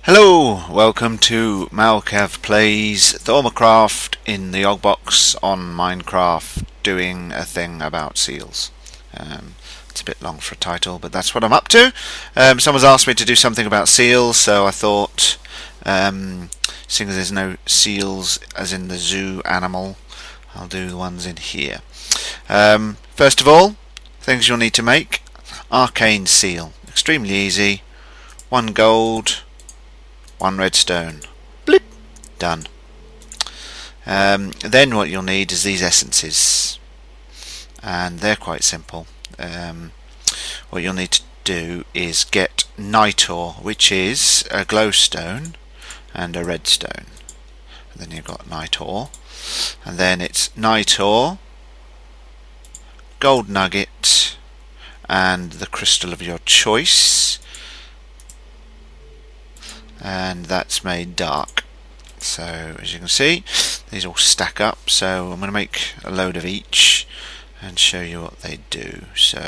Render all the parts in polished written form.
Hello, welcome to Malcav Plays ThaumCraft in the Ogbox on Minecraft, doing a thing about seals. It's a bit long for a title, but that's what I'm up to. Someone's asked me to do something about seals, so I thought, seeing as there's no seals as in the zoo animal, I'll do the ones in here. First of all, things you'll need to make: arcane seal, extremely easy. 1 gold, 1 redstone. Blip. Done. Then what you'll need is these essences, and they're quite simple. What you'll need to do is get night ore, which is a glowstone and a redstone. And then you've got night ore, and then it's night ore, gold nugget, and the crystal of your choice. And that's made dark. So as you can see, these all stack up, so I'm going to make a load of each and show you what they do. So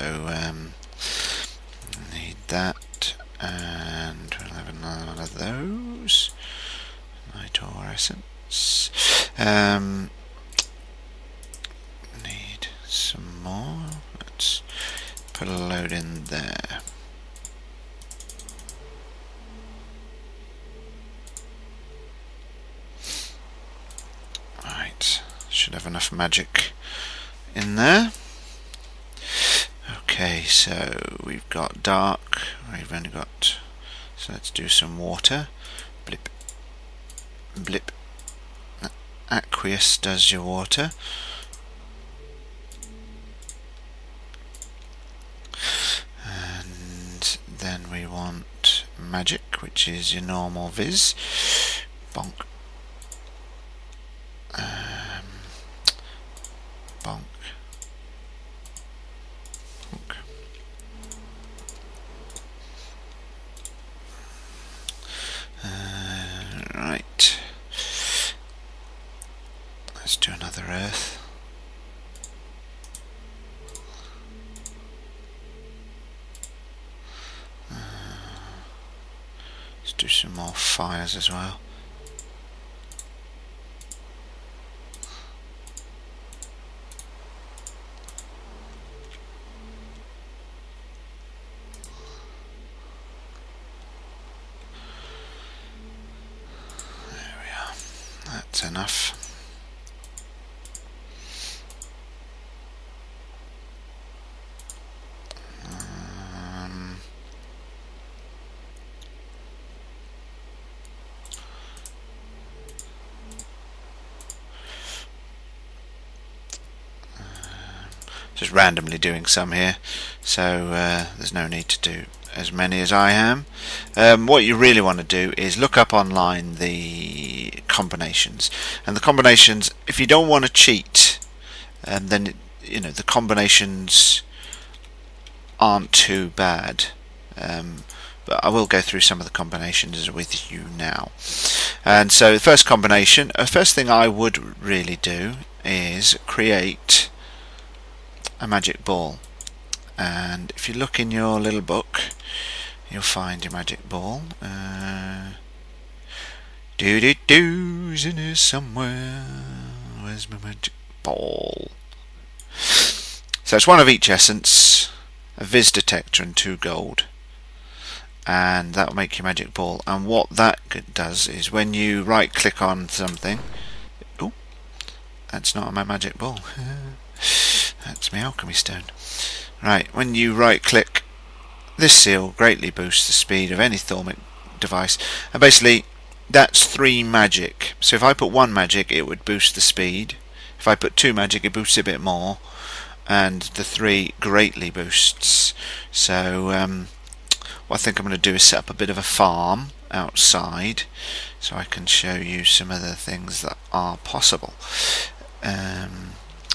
need that, and we'll have another one of those. Night ore essence. Need some more. Let's put a load in there. Should have enough magic in there. Okay, so we've got dark, we've only got, so let's do some water. Blip, blip. Aqueous does your water. And then we want magic, which is your normal viz. Bonk. Bonk. Bonk. Right. Let's do another earth. Let's do some more fires as well. That's enough. Just randomly doing some here, so there's no need to do as many as I am. What you really want to do is look up online the combinations, and the combinations, if you don't want to cheat, then the combinations aren't too bad, but I will go through some of the combinations with you now. And so the first combination, first thing I would really do is create a magic ball, and if you look in your little book you'll find your magic ball. Do's in here somewhere. Where's my magic ball? So it's 1 of each essence, a viz detector, and 2 gold, and that will make your magic ball. And what that does is when you right click on something, oh, that's not my magic ball. That's my alchemy stone. Right, when you right click, this seal greatly boosts the speed of any thaumic device, and basically that's 3 magic. So if I put 1 magic it would boost the speed, if I put 2 magic it boosts a bit more, and the 3 greatly boosts. So what I think I'm going to do is set up a bit of a farm outside so I can show you some of the things that are possible.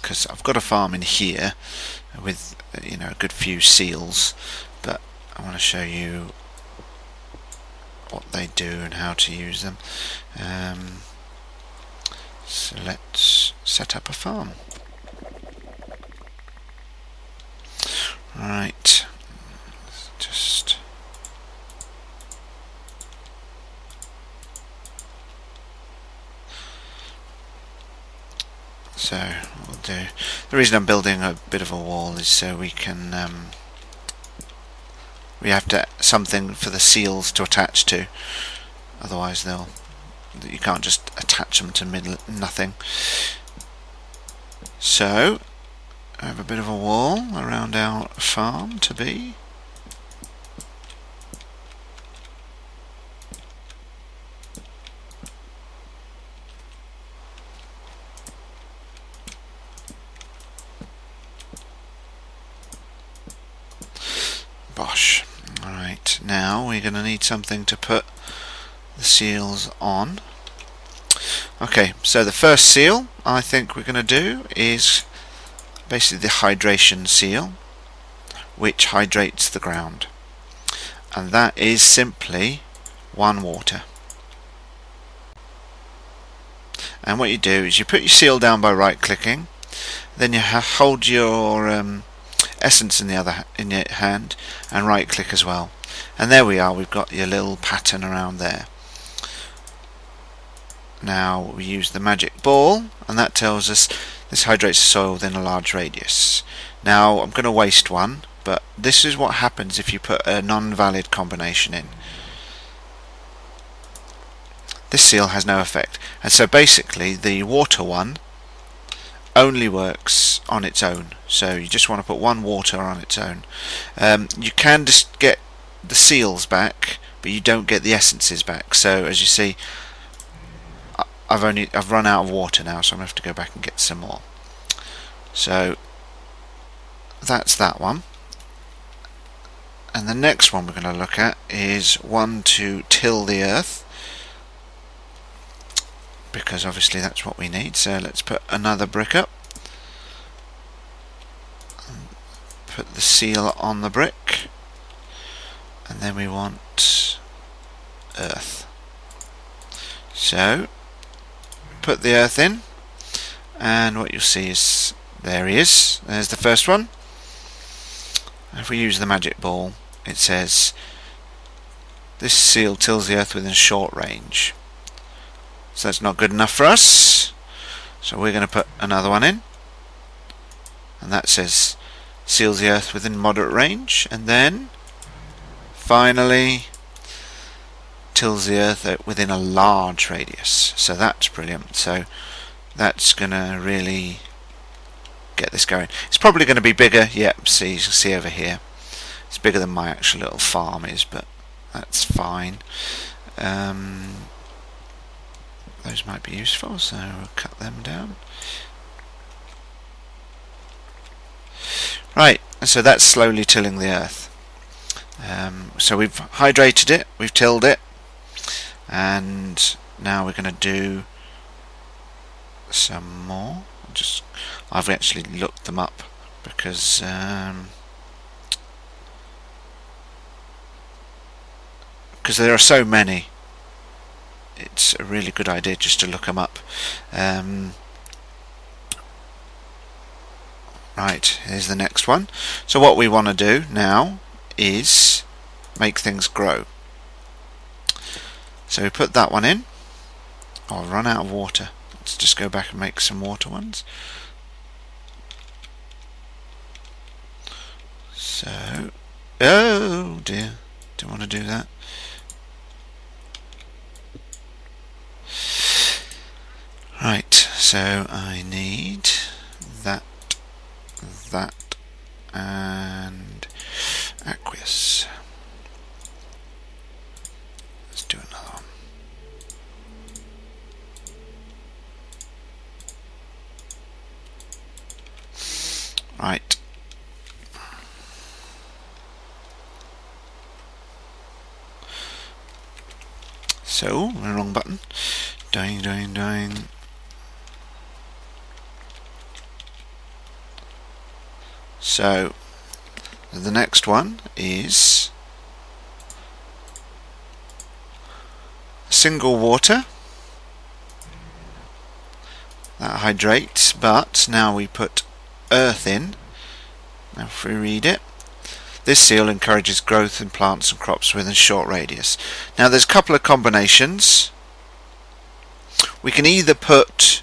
Because I've got a farm in here with a good few seals, but I want to show you what they do and how to use them. So let's set up a farm. Right, just So what we'll do, the reason I'm building a bit of a wall is so we can we have to something for the seals to attach to, otherwise you can't just attach them to nothing. So I have a bit of a wall around our farm to be. Bosh. Alright, now we're going to need something to put the seals on. Okay, so the first seal I think we're going to do is basically the hydration seal, which hydrates the ground, and that is simply 1 water. And what you do is you put your seal down by right clicking, then you hold your essence in your hand and right click as well, and there we are, we've got your little pattern around there. Now we use the magic ball, and that tells us this hydrates the soil within a large radius. Now I'm going to waste one, but this is what happens if you put a non-valid combination in. This seal has no effect, and so basically the water one only works on its own, so you just want to put 1 water on its own. You can just get the seals back, but you don't get the essences back. So as you see, I've run out of water now, so I'm going to have to go back and get some more. So that's that one. And the next one we're going to look at is one to till the earth, because obviously that's what we need. So let's put another brick up, put the seal on the brick, and then we want earth. So put the earth in, and what you'll see is there he is. There's the first one. If we use the magic ball, it says this seal tills the earth within short range. So that's not good enough for us, so we're going to put another one in, and that says seals the earth within moderate range, and then finally tills the earth within a large radius. So that's brilliant. So that's going to really get this going. It's probably going to be bigger. Yep, see, you can see over here it's bigger than my actual little farm is, but that's fine. Those might be useful, so we'll cut them down. Right, so that's slowly tilling the earth. So we've hydrated it, we've tilled it, and now we're going to do some more. I've actually looked them up because there are so many. It's a really good idea just to look them up. Right, here's the next one. So what we want to do now is make things grow. So we put that one in. Oh, I've run out of water. Let's just go back and make some water ones. So, oh dear, don't want to do that. Right, so I need that, and aqueous. Let's do another one. Right. So, wrong button. Dying. So the next one is single water that hydrates, but now we put earth in. Now if we read it, this seal encourages growth in plants and crops within a short radius. Now there's a couple of combinations. We can either put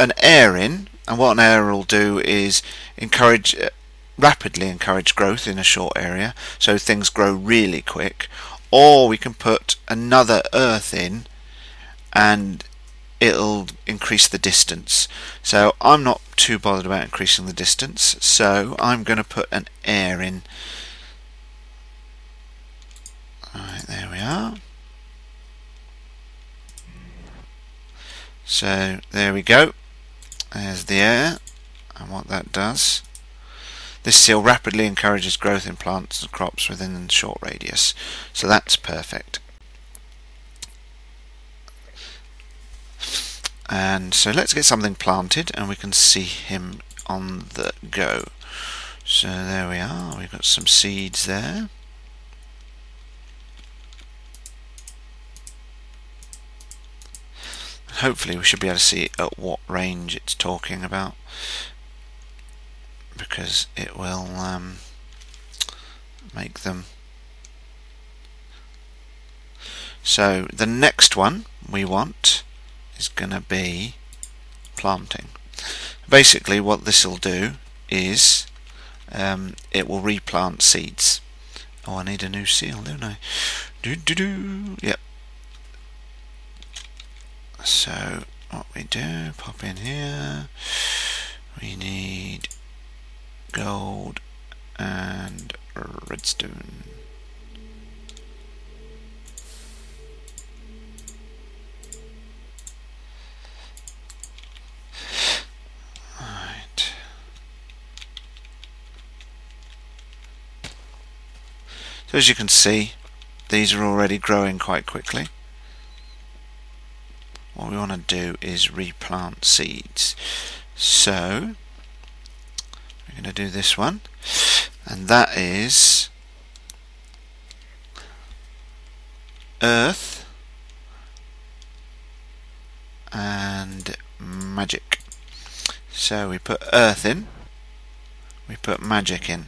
an air in, and what an air will do is rapidly encourage growth in a short area, so things grow really quick. Or we can put another earth in and it'll increase the distance. So I'm not too bothered about increasing the distance, so I'm going to put an air in. Alright, there we are. So there we go. There's the air, and what that does. This seal rapidly encourages growth in plants and crops within a short radius. So that's perfect. And so let's get something planted and we can see him on the go. So there we are, we've got some seeds there. Hopefully we should be able to see at what range it's talking about, because it will make them. So the next one we want is going to be planting. Basically what this will do is it will replant seeds. Oh, I need a new seal, don't I? Yep. So what we do, pop in here, we need gold and redstone. Right. So as you can see, these are already growing quite quickly. What we want to do is replant seeds. So we're going to do this one, and that is earth and magic. So we put earth in, we put magic in.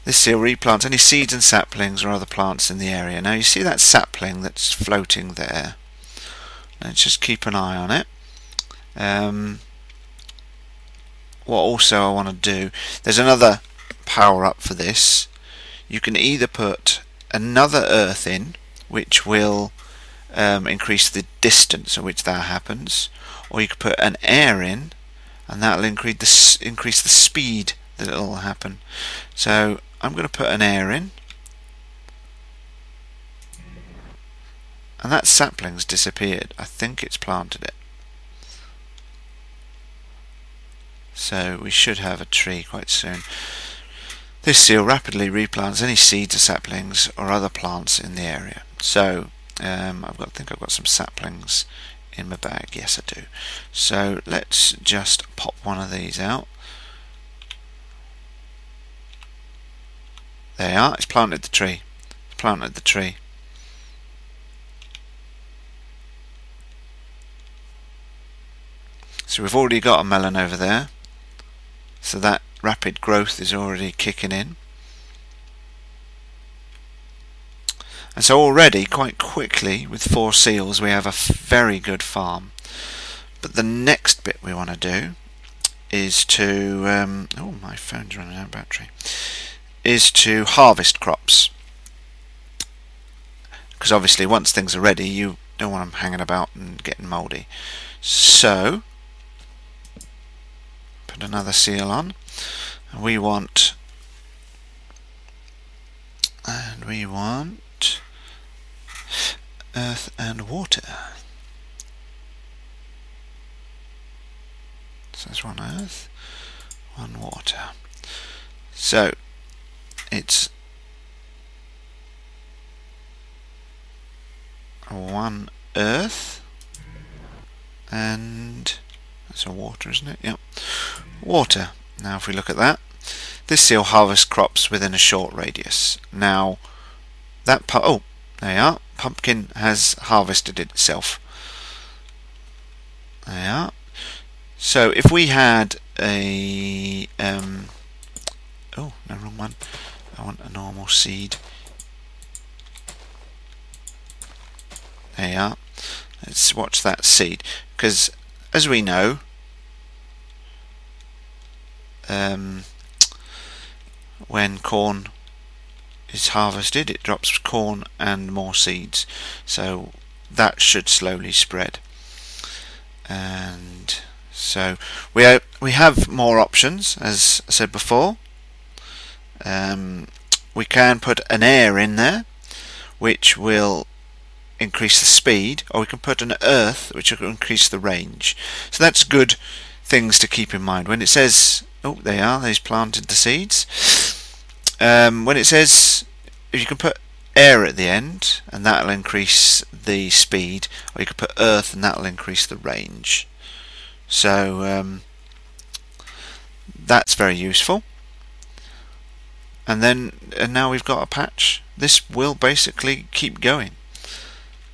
This seal replants any seeds and saplings or other plants in the area. Now you see that sapling that's floating there. Let's just keep an eye on it. What also I want to do, there's another power up for this. You can either put another earth in, which will increase the distance at which that happens, or you could put an air in, and that will increase the speed that it will happen. So I'm going to put an air in, and that sapling's disappeared. I think it's planted it. So we should have a tree quite soon. This seal rapidly replants any seeds or saplings or other plants in the area. So I think I've got some saplings in my bag. Yes, I do. So let's just pop one of these out. There you are. It's planted the tree. It's planted the tree. So we've already got a melon over there. So that rapid growth is already kicking in. And so already, quite quickly, with 4 seals, we have a very good farm. But the next bit we want to do is to... oh, my phone's running out of battery. Is to harvest crops. Because obviously once things are ready, you don't want them hanging about and getting mouldy. So, put another seal on. And we want earth and water. So there's one earth, one water. So it's 1 earth and that's a water, isn't it? Yep, water. Now if we look at that, this seal harvests crops within a short radius. Now that oh, there you are. Pumpkin has harvested itself. There you are. So if we had a oh, no, wrong one. I want a normal seed. There you are. Let's watch that seed, because as we know, when corn is harvested, it drops corn and more seeds, so that should slowly spread. And so we have more options, as I said before. We can put an air in there, which will increase the speed, or we can put an earth, which will increase the range. So that's good things to keep in mind. When it says, oh, they've planted the seeds. When it says, if you can put air at the end, and that'll increase the speed, or you can put earth and that'll increase the range. So that's very useful. And now we've got a patch. This will basically keep going.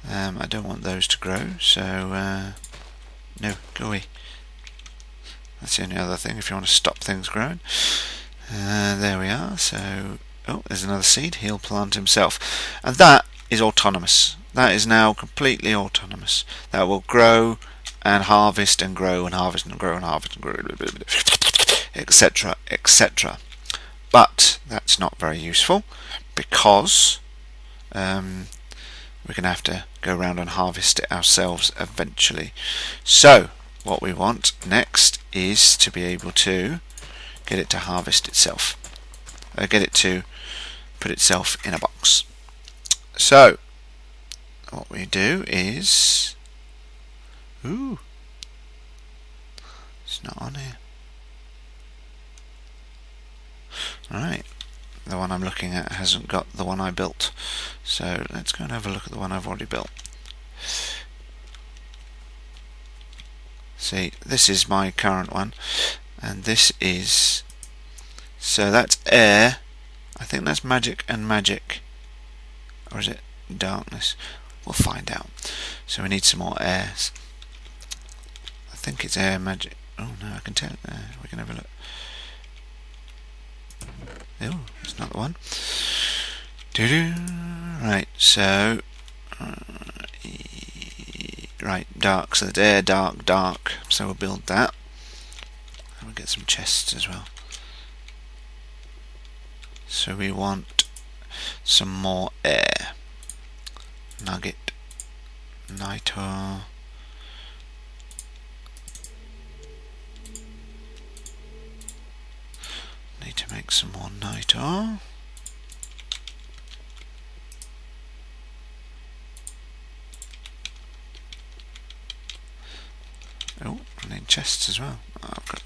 I don't want those to grow, so no, go away. That's the only other thing, if you want to stop things growing. There we are. So, oh, there's another seed. He'll plant himself, and that is autonomous. That is now completely autonomous. That will grow and harvest and grow and harvest and grow and harvest and grow, etc., etc. But that's not very useful, because we're going to have to go around and harvest it ourselves eventually. So what we want next is to be able to get it to harvest itself, get it to put itself in a box. So what we do is, ooh, it's not on here. Alright, the one I'm looking at hasn't got the one I built, so let's go and have a look at the one I've already built. See, this is my current one, and this is, so that's air. I think that's magic and magic, or is it darkness? We'll find out. So we need some more airs. I think it's air magic. Oh no, I can tell. We can have a look. Oh, it's not the one. Right, so right, dark. So it's air, dark, dark. So we'll build that, and we'll get some chests as well. So we want some more air. Nugget, nitro. Need to make some more nitro. Oh, I need chests as well. Oh, I've got.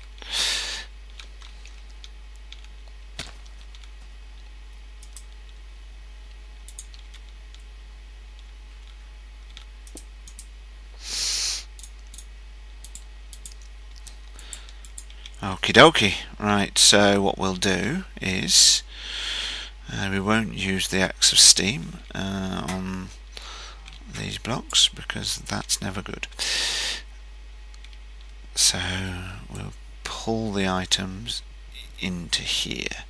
Okie dokie. Right, so what we'll do is we won't use the axe of steam on these blocks, because that's never good. So we'll pull the items into here.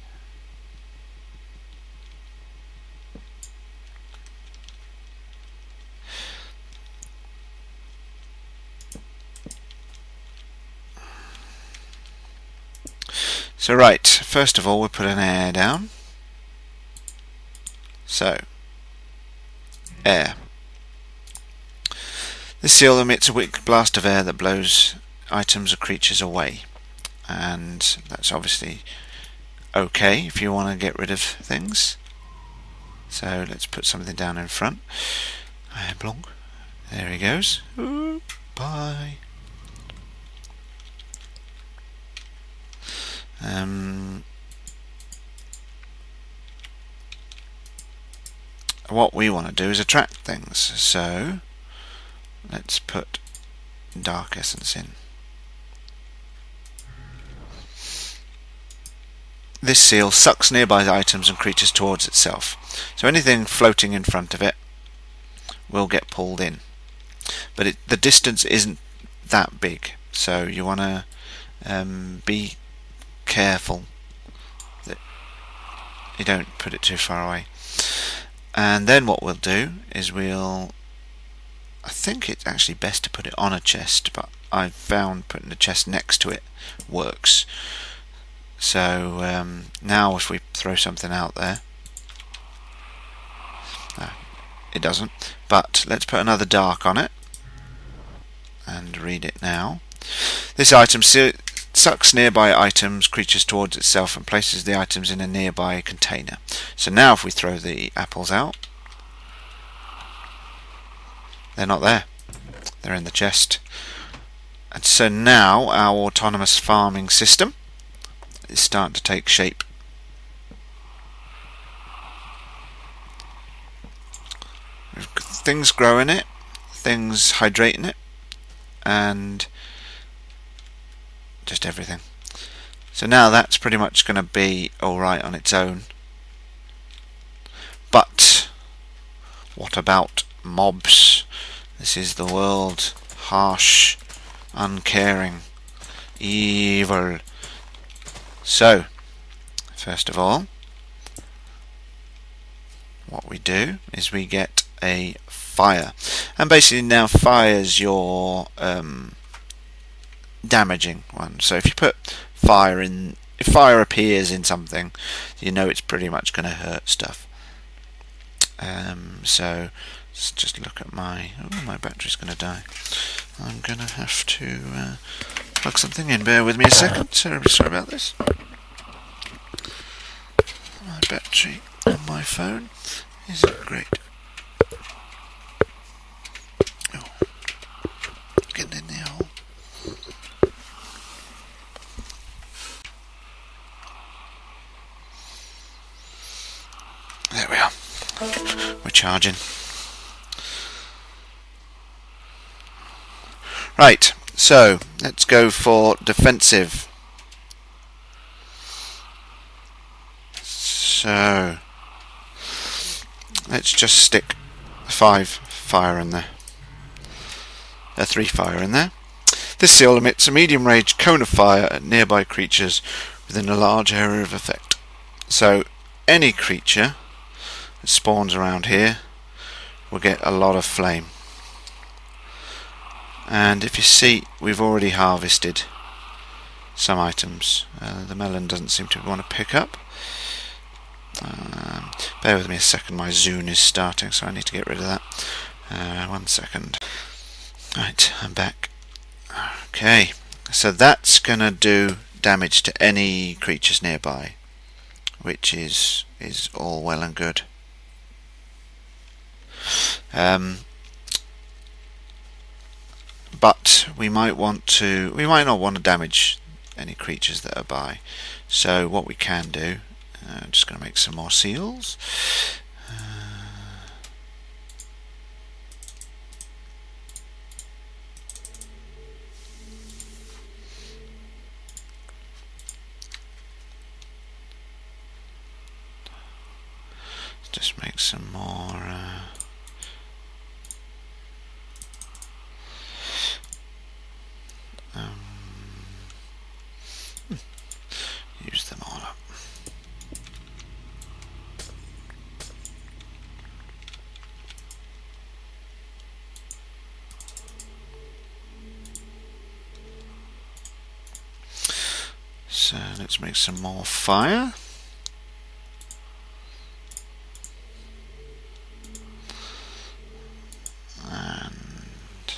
So right, first of all we'll put an air down. So, air. This seal emits a weak blast of air that blows items or creatures away, and that's obviously okay if you want to get rid of things. So let's put something down in front. Blonk. There he goes. Ooh, bye. What we want to do is attract things, so let's put dark essence in. This seal sucks nearby items and creatures towards itself, so anything floating in front of it will get pulled in, but the distance isn't that big, so you want to be careful that you don't put it too far away. And then what we'll do is we'll I think it's actually best to put it on a chest, but I've found putting the chest next to it works. So now if we throw something out there, no, it doesn't, but let's put another dark on it and read it now. This item sucks nearby items, creatures towards itself and places the items in a nearby container. So now if we throw the apples out, they're not there, they're in the chest. And so now our autonomous farming system is starting to take shape. We've got things grow in it, things hydrate in it, and just everything. So now that's pretty much going to be alright on its own. But what about mobs? This is the world. Harsh, uncaring, evil. So, first of all, what we do is we get a fire, and basically now fire's your damaging one. So if you put fire in, if fire appears in something, you know it's pretty much going to hurt stuff. So let's just look at my, oh, my battery's going to die. I'm going to have to plug something in. Bear with me a second. Sorry about this. My battery on my phone isn't great. Oh, getting in the hole. There we are. We're charging. Right, so let's go for defensive. So let's just stick 5 fire in there. 3 fire in there. This seal emits a medium range cone of fire at nearby creatures within a large area of effect. So any creature that spawns around here will get a lot of flame. And if you see, we've already harvested some items. The melon doesn't seem to want to pick up. Bear with me a second, my Zune is starting, so I need to get rid of that. 1 second. Right, I'm back. Okay, so that's going to do damage to any creatures nearby, which is all well and good. But we might not want to damage any creatures that are by. So what we can do, I'm just going to make some more seals. Just make some more. Use them all up. So let's make some more fire. And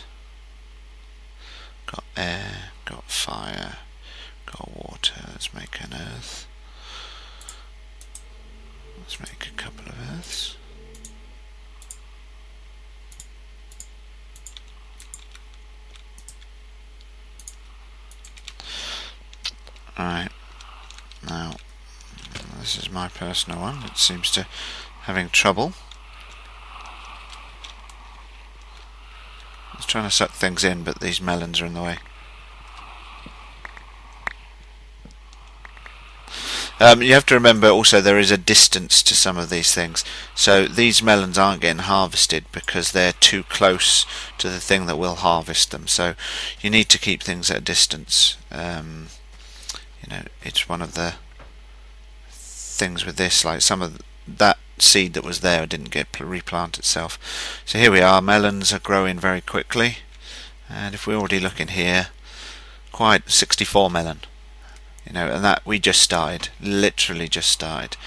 got air, got fire, got water. Let's make an earth. Let's make a couple of earths. Alright, now this is my personal one. It seems to having trouble. It's trying to suck things in, but these melons are in the way. You have to remember also there is a distance to some of these things. So these melons aren't getting harvested because they're too close to the thing that will harvest them. So you need to keep things at a distance. You know, it's one of the things with this, like some of that seed that was there didn't get replant itself. So here we are, melons are growing very quickly, and if we're already looking here, quite 64 melon, you know, and that we just started, literally just started,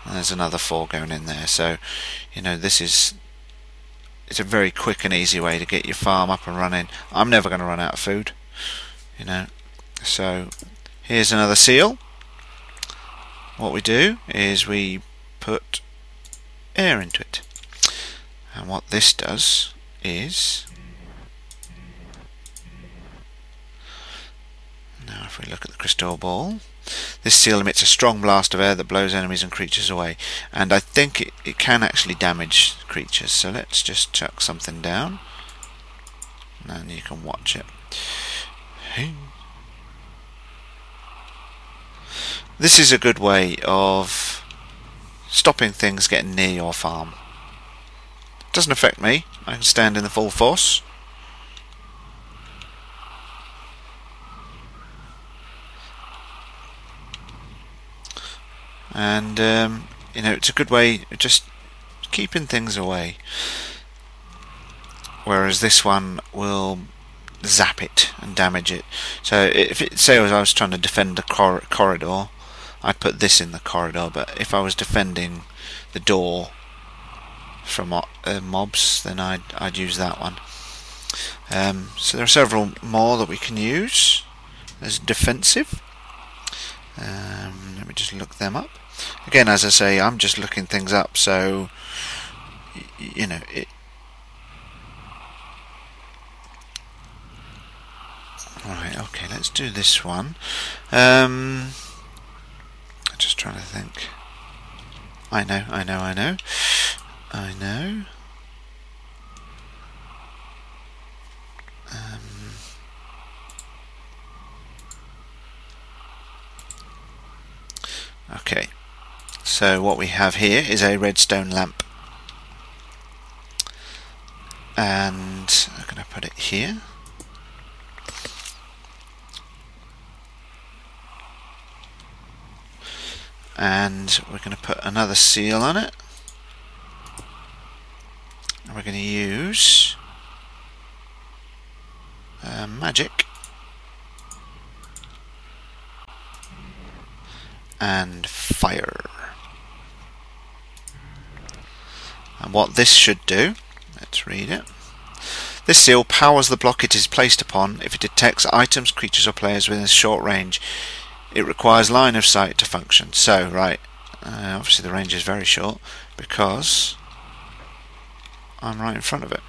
and there's another 4 going in there. So you know, it's a very quick and easy way to get your farm up and running. I'm never going to run out of food, you know. So here's another seal. What we do is we put air into it, and what this does is, now if we look at the crystal ball, this seal emits a strong blast of air that blows enemies and creatures away, and I think it can actually damage creatures. So let's just chuck something down and you can watch it. This is a good way of stopping things getting near your farm. It doesn't affect me, I can stand in the full force. And you know, it's a good way of just keeping things away, whereas this one will zap it and damage it. So if it, say I was trying to defend the corridor, I'd put this in the corridor, but if I was defending the door from mobs, then I'd use that one. So there are several more that we can use as defensive. Let me just look them up. Again, as I say, I'm just looking things up, so you know it. Right, okay, let's do this one. I'm just trying to think. I know. Okay, so what we have here is a redstone lamp, and I'm going to put it here. And we're going to put another seal on it, and we're going to use magic and fire. And what this should do, let's read it. This seal powers the block it is placed upon if it detects items, creatures or players within a short range. It requires line of sight to function. So, right, obviously the range is very short because I'm right in front of it.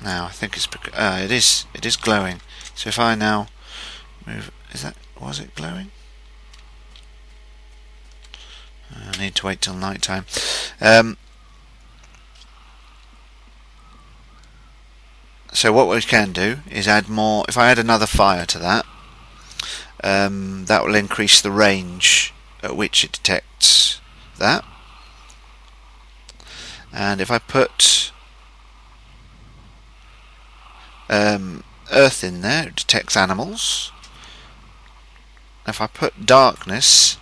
Now I think it's it is glowing. So if I now move, was it glowing? I need to wait till night time. So what we can do is add more. If I add another fire to that, that will increase the range at which it detects that. And if I put earth in there, it detects animals. If I put darkness,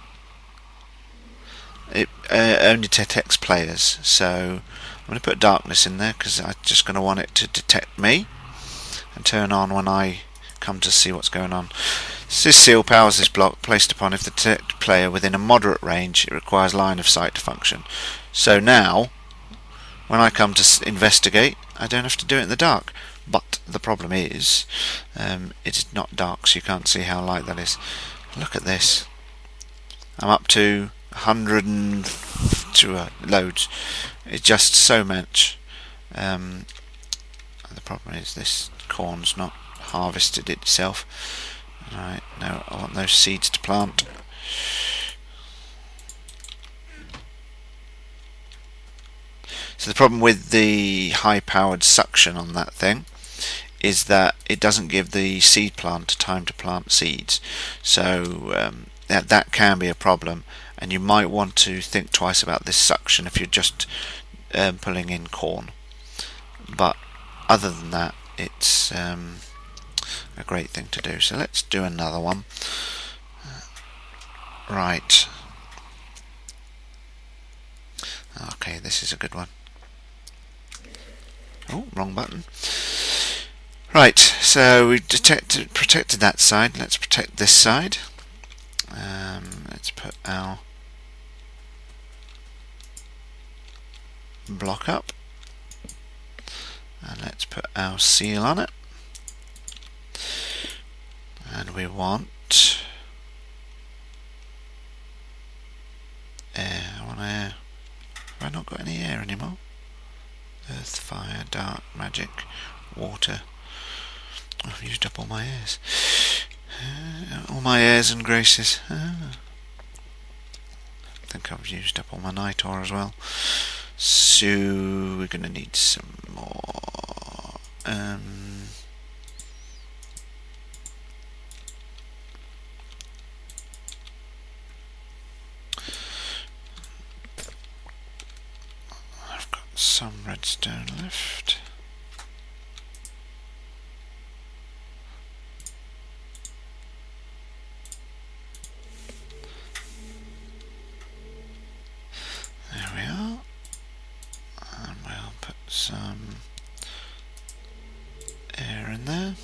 it only detects players. So I'm going to put darkness in there because I'm just going to want it to detect me and turn on when I come to see what's going on. So this seal powers this block placed upon if the detected player within a moderate range. It requires line of sight to function. So now when I come to investigate, I don't have to do it in the dark. But the problem is it's not dark, so you can't see how light that is. Look at this. I'm up to 100 and loads. It's just so much. The problem is this corn's not harvested itself. Right, now I want those seeds to plant. So the problem with the high-powered suction on that thing is that it doesn't give the seed plant time to plant seeds. So that can be a problem, and you might want to think twice about this suction if you're just pulling in corn. But other than that, it's a great thing to do. So let's do another one. Right. Okay, this is a good one. Oh, wrong button. Right, so we protected that side. Let's protect this side. Let's put our block up. And let's put our seal on it. And we want air. I want air. Have I not got any air anymore? Earth, fire, dark, magic, water. I've used up all my airs. All my airs and graces. I think I've used up all my night ore as well. So we're going to need some more. I've got some redstone left. There we are. And we'll put some air in there.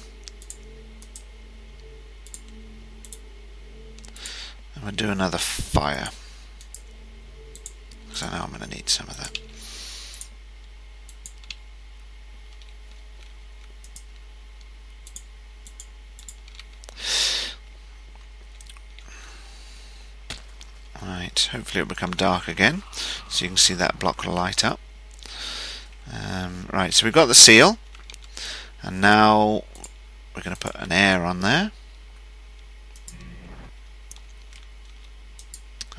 And we'll do another fire, because I know I'm going to need some of that. Right, hopefully it'll become dark again, so you can see that block light up. Right, so we've got the seal, and now we're going to put an air on there.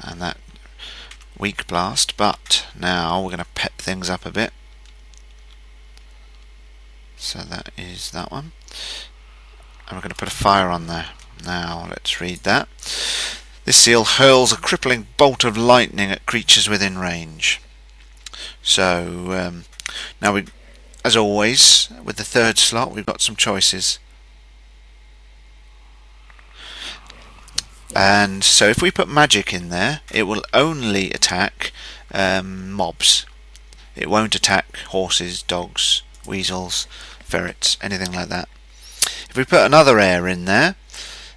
And that weak blast, but now we're going to pep things up a bit. So that is that one. And we're going to put a fire on there. Now let's read that. This seal hurls a crippling bolt of lightning at creatures within range. So now we, as always, with the third slot, we've got some choices. And so if we put magic in there, it will only attack mobs. It won't attack horses, dogs, weasels, ferrets, anything like that. If we put another air in there,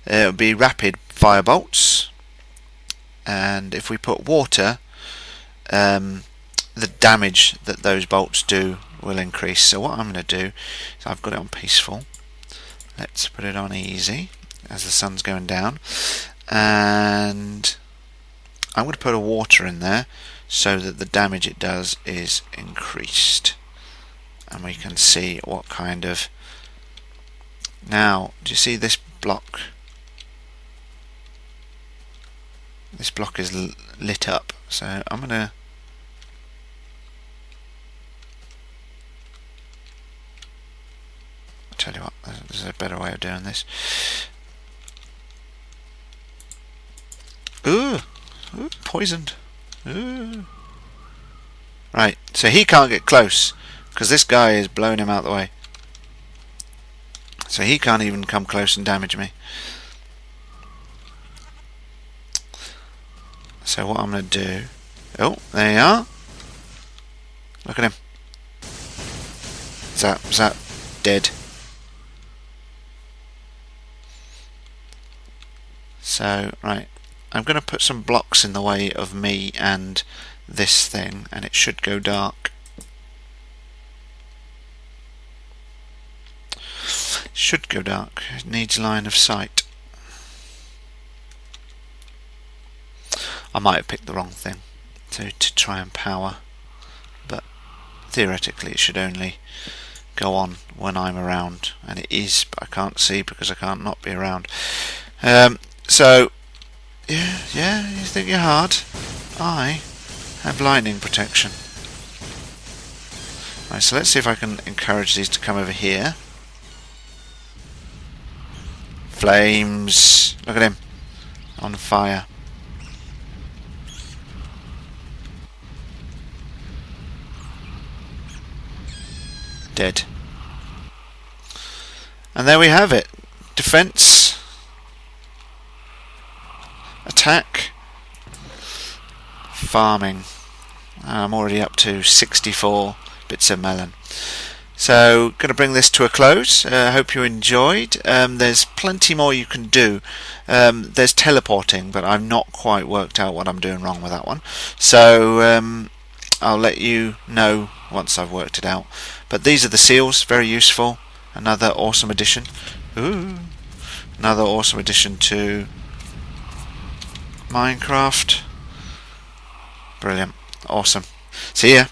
it will be rapid firebolts. And if we put water, the damage that those bolts do will increase. So what I'm going to do is, I've got it on peaceful. Let's put it on easy as the sun's going down. And I'm going to put a water in there so that the damage it does is increased. And we can see what kind of... Now, do you see this block? This block is lit up, so I'm going to... I'll tell you what, there's a better way of doing this. Ooh, poisoned. Ooh. Right, so he can't get close because this guy is blowing him out the way. So he can't even come close and damage me. So what I'm going to do... Oh, there you are. Look at him. Is that dead? So, right. I'm going to put some blocks in the way of me and this thing, and it should go dark. Should go dark. It needs line of sight. I might have picked the wrong thing to try and power, but theoretically it should only go on when I'm around, and it is, but I can't see because I can't not be around. So yeah, you think you're hard? I have lightning protection. Right, so let's see if I can encourage these to come over here. Flames! Look at him, on fire. Dead. And there we have it. Defense, attack, farming. I'm already up to 64 bits of melon. So, going to bring this to a close. I hope you enjoyed. There's plenty more you can do. There's teleporting, but I've not quite worked out what I'm doing wrong with that one. So, I'll let you know once I've worked it out. But these are the seals, very useful. Another awesome addition. Ooh. Another awesome addition to Minecraft. Brilliant. Awesome. See ya.